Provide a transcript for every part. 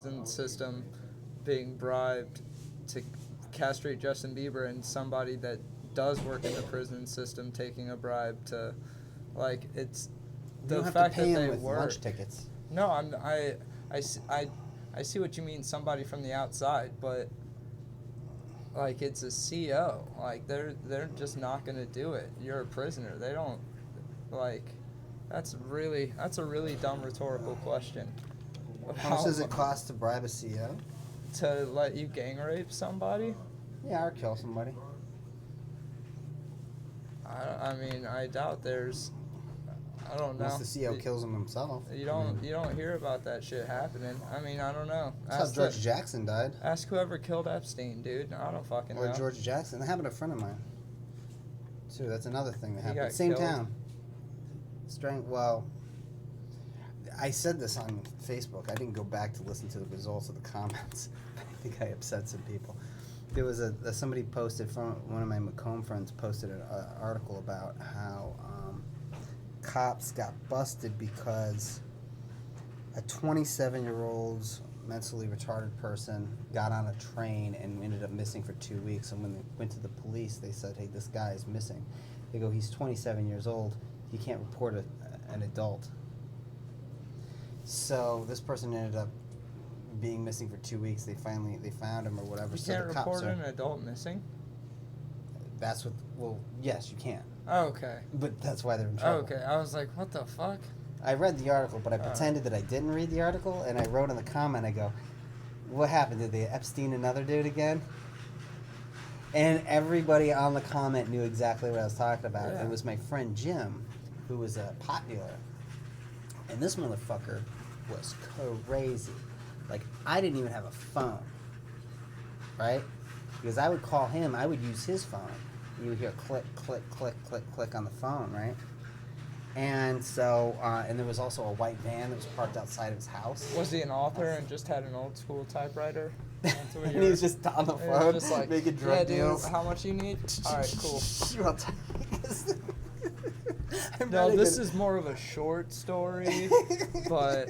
prison system being bribed to castrate Justin Bieber, and somebody that does work in the prison system taking a bribe to, like, it's You the don't have fact to pay that him they with work. lunch tickets. No, I see what you mean, somebody from the outside, but like, it's a CO. Like, they're just not gonna do it. You're a prisoner. They don't, like, that's a really dumb rhetorical question. How much does it cost to bribe a CO? To let you gang rape somebody? Yeah, or kill somebody. I mean, I doubt there's. I don't know. Unless the CO kills him himself. You don't hear about that shit happening. I mean, I don't know. That's how George Jackson died. Ask whoever killed Epstein, dude. I don't fucking know. Or George Jackson. That happened to a friend of mine. Too. That's another thing that He happened. got Same killed? town. Well, I said this on Facebook. I didn't go back to listen to the results of the comments. I think I upset some people. There was somebody posted from one of my Macomb friends posted an article about how cops got busted because a 27-year-old mentally retarded person got on a train and ended up missing for 2 weeks. And when they went to the police, they said, "Hey, this guy is missing." They go, "He's 27 years old. You can't report an adult." So this person ended up being missing for 2 weeks. They found him or whatever. You so can't the cops report an adult missing? That's what. Well, yes, you can. Oh, okay. But that's why they're in Oh, trouble. okay. I was like, what the fuck? I read the article, but I pretended that I didn't read the article, and I wrote in the comment, I go, "What happened? Did they Epstein another dude again?" And everybody on the comment knew exactly what I was talking about. Yeah. It was my friend Jim, who was a pot dealer. And this motherfucker was crazy. Like, I didn't even have a phone, right? Because I would call him, I would use his phone. You would hear click, click, click, click, click on the phone, right? And so, and there was also a white van that was parked outside of his house. Was he an author and just had an old school typewriter? That's what And you he were- was just on the he was phone, just like, making drug yeah, dude, deals. how much you need? All right, cool. I'll tell you this. I'm No, really this good- is more of a short story, but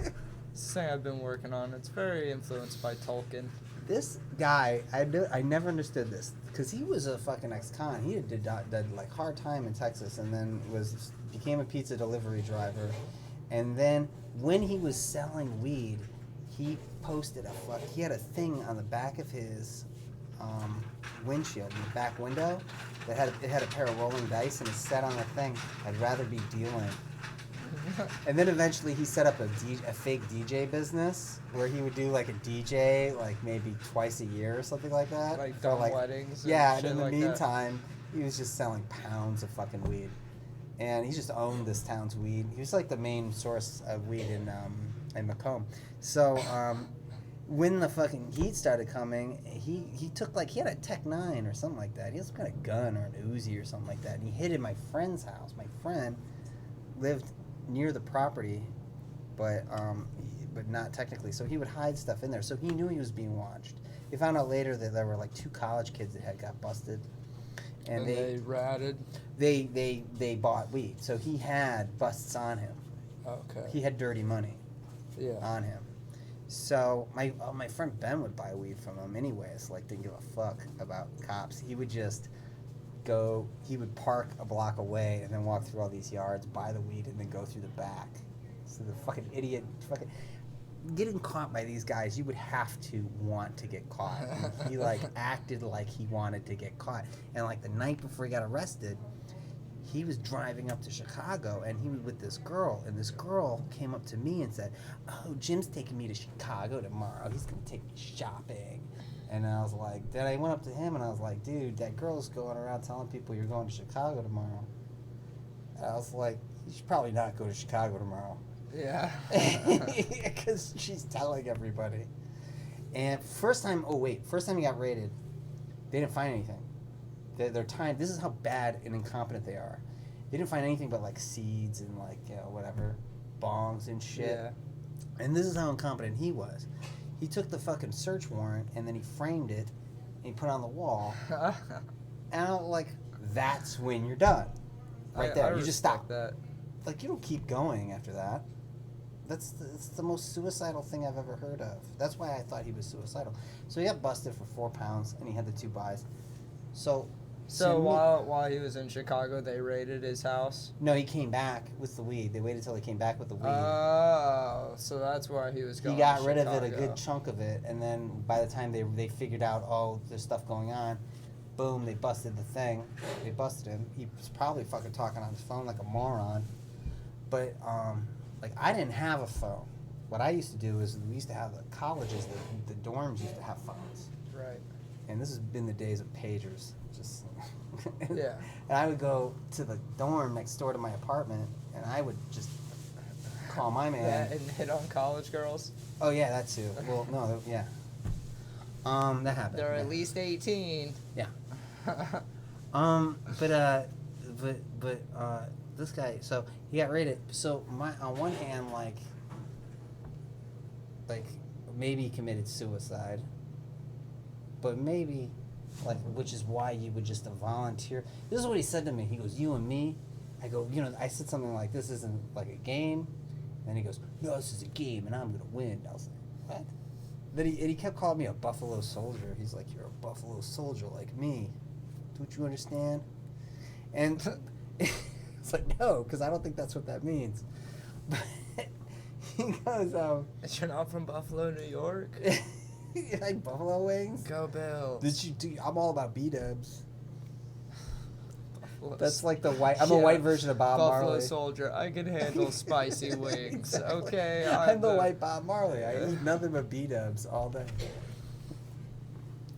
it's a thing I've been working on. It's very influenced by Tolkien. This guy, I never understood this because he was a fucking ex-con. He did like hard time in Texas, and then became a pizza delivery driver, and then when he was selling weed, he posted he had a thing on the back of his windshield, in the back window, that had a pair of rolling dice, and it said on the thing, "I'd rather be dealing." And then eventually he set up a fake DJ business where he would do like a DJ like maybe twice a year or something like that. Like For, dumb weddings and Yeah, and shit in the like that. meantime, he was just selling pounds of fucking weed. And he just owned this town's weed. He was like the main source of weed in Macomb. So when the fucking heat started coming, he took he had a Tech 9 or something like that. He had some kind of gun or an Uzi or something like that. And he hid in my friend's house. My friend lived near the property, but not technically. So he would hide stuff in there. So he knew he was being watched. They found out later that there were like 2 college kids that got busted, and they ratted. they bought weed. So he had busts on him. Okay. He had dirty money Yeah. on him. So my friend Ben would buy weed from him anyways. Like, didn't give a fuck about cops. He would just he would park a block away and then walk through all these yards, buy the weed, and then go through the back. So the fucking idiot, getting caught by these guys, you would have to want to get caught. And he acted like he wanted to get caught. And like the night before he got arrested, he was driving up to Chicago, and he was with this girl, and this girl came up to me and said, "Oh, Jim's taking me to Chicago tomorrow. He's gonna take me shopping." And I was like, then I went up to him and I was like, "Dude, that girl's going around telling people you're going to Chicago tomorrow." And I was like, "You should probably not go to Chicago tomorrow." Yeah. Because she's telling everybody. And first time he got raided, they didn't find anything. Their time, this is how bad and incompetent they are. They didn't find anything but like seeds and whatever, bongs and shit. Yeah. And this is how incompetent he was. He took the fucking search warrant and then he framed it and he put it on the wall. And I'm like, that's when you're done. Right there. I You just stop. respect that. Like, you don't keep going after that. it's the most suicidal thing I've ever heard of. That's why I thought he was suicidal. So he got busted for 4 pounds, and he had the 2 buys. So So to me- while he was in Chicago, they raided his house. no, he came back with the weed. They waited till he came back with the weed. Oh, so that's why he was He going. got to rid of it, a Chicago. good chunk of it, and then by the time they figured out, oh, there's stuff going on, boom, they busted the thing. They busted him. He was probably fucking talking on his phone like a moron. But like I didn't have a phone. What I used to do is we used to have the colleges, the dorms used to have phones, Right. and this has been the days of pagers. Just Yeah. And I would go to the dorm next door to my apartment, and I would just call my man. Yeah, and hit on college girls. Oh yeah, that too. Well, no, yeah. That happened. They're yeah. at least 18. Yeah. But this guy, so he got raided. So on one hand, like maybe he committed suicide, but maybe, like, which is why you would just volunteer. This is what he said to me. He goes, "You and me." I go, I said something like, "This isn't like a game," and he goes, "No, this is a game, and I'm gonna win." I was like, "What?" Then he kept calling me a Buffalo Soldier. He's like, "You're a Buffalo Soldier like me. Don't you understand?" And it's like, no, because I don't think that's what that means. But he goes, You're not from Buffalo, New York? you like buffalo wings? Go Bills. I'm all about B-dubs. Buffalo That's like the white. I'm a Yeah. white version of Bob Buffalo Marley. Soldier. I can handle spicy wings. Exactly. Okay. I'm the white Bob Marley. I eat nothing but B-dubs all day.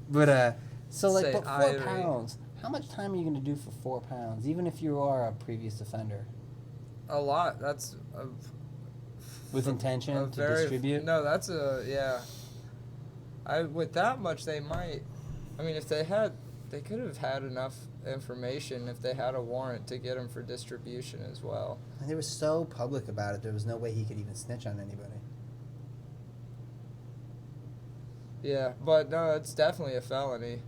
But so like, Say but 4 Irie. pounds. How much time are you going to do for 4 pounds, even if you are a previous offender? A lot. That's With intention a to very distribute? No, that's yeah. With that much, they might. I mean, if they could have had enough information if they had a warrant to get him for distribution as well. And they were so public about it, there was no way he could even snitch on anybody. Yeah, but no, it's definitely a felony.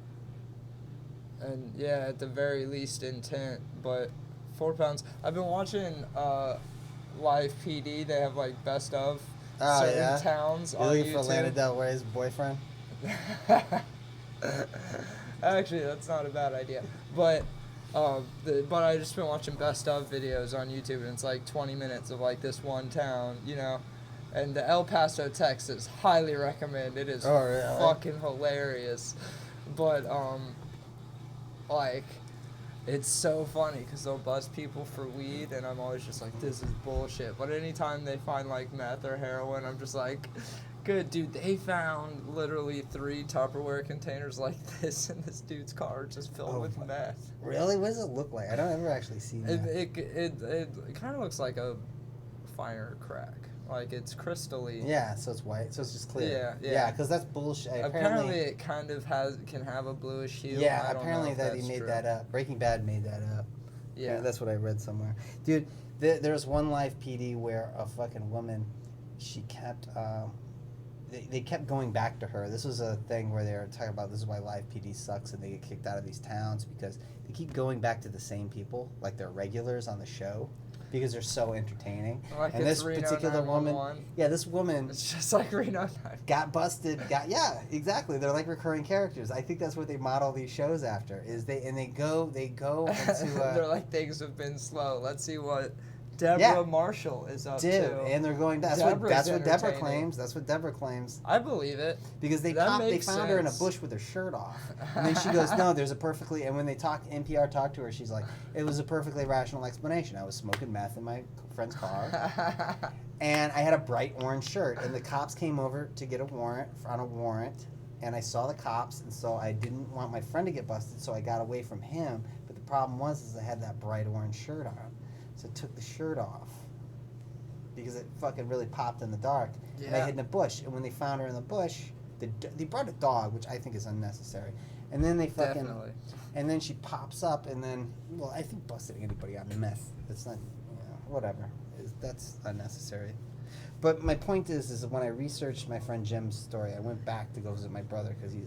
And yeah, at the very least intent, but 4 pounds. I've been watching Live PD. They have like best of certain towns on Really, for Lana YouTube. Del Rey's boyfriend? Actually, that's not a bad idea. But but I just been watching best of videos on YouTube, and it's like 20 minutes of like this one town, And the El Paso, Texas, highly recommend. It is Oh, really? fucking hilarious. But like, it's so funny because they'll bust people for weed, and I'm always just like, this is bullshit. But anytime they find like meth or heroin, I'm just like, good, dude. They found literally 3 Tupperware containers like this in this dude's car, just filled with meth. Really? What does it look like? I don't ever actually see that. It kind of looks like a finer crack. Like, it's crystally. Yeah, so it's white, so it's just clear. Yeah. Yeah, because that's bullshit. Apparently, it kind of can have a bluish hue. Yeah, I don't apparently know if that he that's made true. that up. Breaking Bad made that up. Yeah. That's what I read somewhere. Dude, there's one live PD where a fucking woman, she kept, they kept going back to her. This was a thing where they were talking about this is why live PD sucks and they get kicked out of these towns because they keep going back to the same people, like they're regulars on the show, because they're so entertaining. Like And it's this Reno particular woman, 911. yeah, this woman It's just like Reno 9. got busted. Yeah, exactly. They're like recurring characters. I think that's what they model these shows after. They go into. They're like, things have been slow. Let's see what Deborah Yeah. Marshall is up Dude, to. and they're going. That's Deborah's what Deborah entertaining. claims. That's what Deborah claims. I believe it. Because they That they makes found her in a sense. bush with her shirt off, and then she goes, "No, there's a perfectly." And when NPR talked to her, she's like, "It was a perfectly rational explanation. I was smoking meth in my friend's car, and I had a bright orange shirt, and the cops came over to get a warrant on a warrant, and I saw the cops, and so I didn't want my friend to get busted, so I got away from him. But the problem was I had that bright orange shirt on, so I took the shirt off." Because it fucking really popped in the dark. And they Yeah. hid in a bush. And when they found her in the bush, they brought a dog, which I think is unnecessary. And then they fucking... Definitely. And then she pops up and then... Well, I think busting anybody on meth. That's not... whatever. That's unnecessary. But my point is when I researched my friend Jim's story, I went back to go visit my brother because he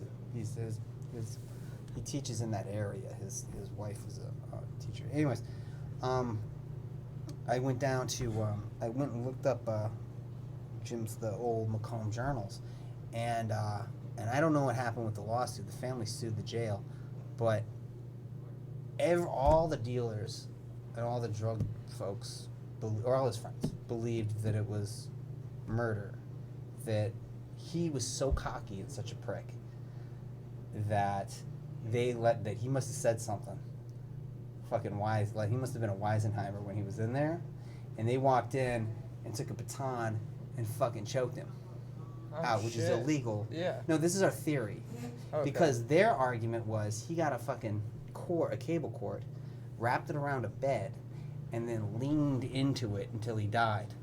teaches in that area. His wife is a teacher. Anyways, I went down to I went and looked up Jim's the old Macomb journals, and I don't know what happened with the lawsuit. The family sued the jail, but all the dealers and all the drug folks, or all his friends, believed that it was murder. That he was so cocky and such a prick that that he must have said something fucking wise. Like, he must have been a Weisenheimer when he was in there, and they walked in and took a baton and fucking choked him out, which is illegal. Yeah. No, this is our theory. Okay. Because their argument was he got a fucking cord, a cable cord, wrapped it around a bed, and then leaned into it until he died.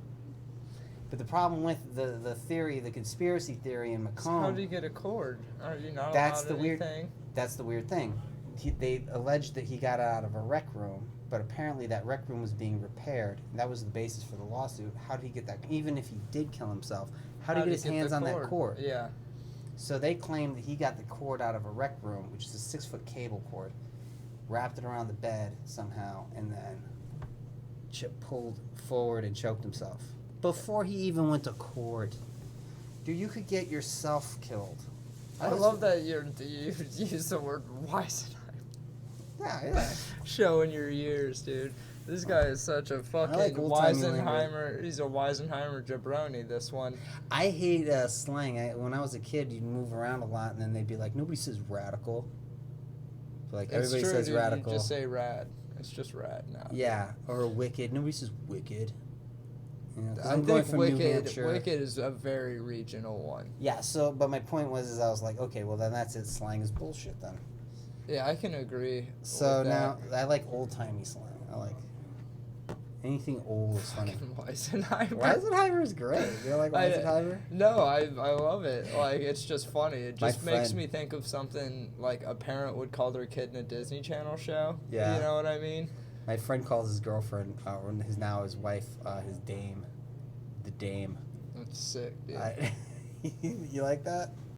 But the problem with the theory, the conspiracy theory in Macomb... So how do you get a cord? Are you not that's allowed the weird. anything? That's the weird thing. They alleged that he got it out of a rec room, but apparently that rec room was being repaired. And that was the basis for the lawsuit. How did he get that? Even if he did kill himself, how did he get his hands on that cord? Yeah. So they claim that he got the cord out of a rec room, which is a 6-foot cable cord, wrapped it around the bed somehow, and then pulled forward and choked himself. Before he even went to court. Dude, you could get yourself killed. I love that you use the word Weisenheimer. Yeah. Showing your years, dude. This guy is such a fucking like old-timey Weisenheimer. He's a Weisenheimer jabroni, this one. I hate slang. When I was a kid, you'd move around a lot, and then they'd be like, nobody says radical. But like, It's everybody true, says dude. radical. You just say rad. It's just rad now. Yeah, or wicked. Nobody says wicked. You know, 'cause I I'm going think from New Wicked Hampshire. is a very regional one. Yeah, but my point was, I was like, okay, well then that's it. Slang is bullshit then. Yeah, I can agree. So with now, I like old-timey slang. I like anything old is funny. Weisenheimer. Weisenheimer is great. You like Weisenheimer? No, I love it. Like, it's just funny. It My just makes friend- me think of something like a parent would call their kid in a Disney Channel show. Yeah. You know what I mean? My friend calls his girlfriend, or his wife, his dame. The dame. That's sick, dude. You like that?